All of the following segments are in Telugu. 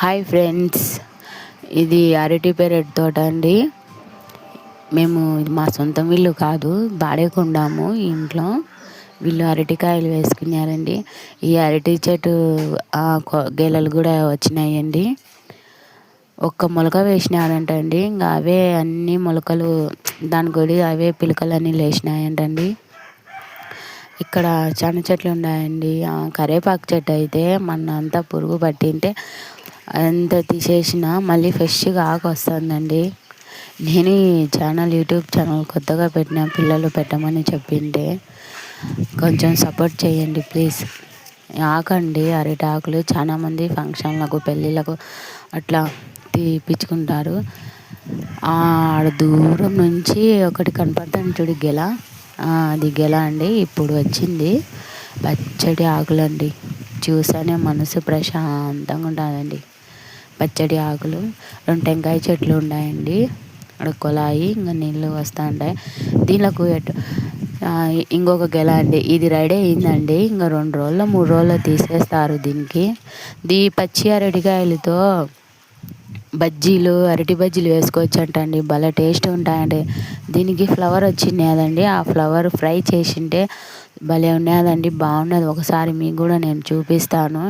హాయ్ ఫ్రెండ్స్, ఇది అరటి పెరటి తోట అండి. ఇది మా సొంతం ఇల్లు కాదు, బాడేకు ఉండాము. ఈ ఇంట్లో వీళ్ళు అరటికాయలు వేసుకున్నారండి. ఈ అరటి చెట్టు గెలలు కూడా వచ్చినాయండి. ఒక్క మొలక వేసినారంటండి, ఇంకా అవే అన్ని మొలకలు దాని అవే పిలకలన్నీ లేచినాయంటండి. ఇక్కడ చాలా చెట్లు ఉన్నాయండి. కరేపాకు చెట్టు అయితే అంతా పురుగు పట్టింటే అంత తీసేసిన మళ్ళీ ఫ్రెష్గా ఆకు వస్తుందండి. నేను ఈ యూట్యూబ్ ఛానల్ కొత్తగా పెట్టిన, పిల్లలు పెట్టమని చెప్పింటే కొంచెం సపోర్ట్ చేయండి ప్లీజ్. ఆకండి, అరటి ఆకులు చాలామంది ఫంక్షన్లకు, పెళ్ళిళ్ళకు అట్లా తీపించుకుంటారు. ఆడ దూరం నుంచి ఒకటి కనపడుతుంది చూడు గెల, అది గెల అండి. ఇప్పుడు వచ్చింది పచ్చడి ఆకులండి. చూసానే మనసు ప్రశాంతంగా ఉంటుందండి. పచ్చడి ఆకులు, 2 టెంకాయ చెట్లు ఉన్నాయండి. అక్కడ కుళాయి, ఇంకా నీళ్ళు వస్తూ ఉంటాయి. దీనికి ఇంకొక గెల అండి. ఇది రెడీ అయిందండి. ఇంకా 2 రోజులు 3 రోజులు తీసేస్తారు దీనికి. పచ్చి అరటికాయలతో అరటి బజ్జీలు వేసుకోవచ్చు అంటండి. భలే టేస్ట్ ఉంటాయండి. దీనికి ఫ్లవర్ వచ్చిందండి. ఆ ఫ్లవర్ ఫ్రై చేసింటే భలే ఉన్నదండి, బాగున్నది. ఒకసారి మీకు కూడా నేను చూపిస్తాను.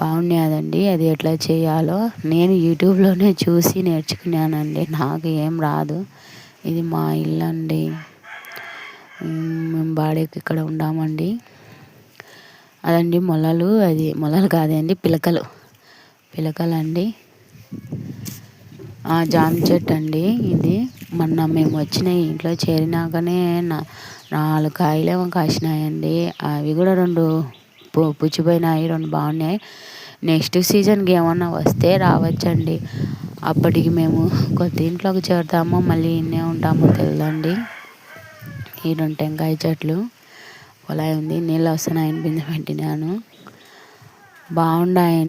బాగున్నదండి. అది ఎట్లా చేయాలో నేను యూట్యూబ్లోనే చూసి నేర్చుకున్నానండి. నాకు ఏం రాదు. ఇది మా ఇల్లు అండి. మేము బాడేకి ఇక్కడ ఉండామండి. అదండి మొలలు, అది మొలలు కాదండి, పిలకలండి. జామ చెట్టు అండి ఇది. మేము వచ్చిన ఇంట్లో చేరినాకనే 4 కాయలేమో కాసినాయండి. అవి కూడా 2 పుచ్చిపోయినాయి, 2 బాగున్నాయి. నెక్స్ట్ సీజన్కి ఏమన్నా వస్తే రావచ్చండి. అప్పటికి మేము కొత్త ఇంట్లోకి చేరుతామో మళ్ళీ ఇన్నే ఉంటామో తెలియదండి. ఈ 2 టెంకాయ చెట్లు, కుళాయి ఉంది, నీళ్ళు వస్తున్నాయని బిందె పెట్టినాను. బాగున్నాయి.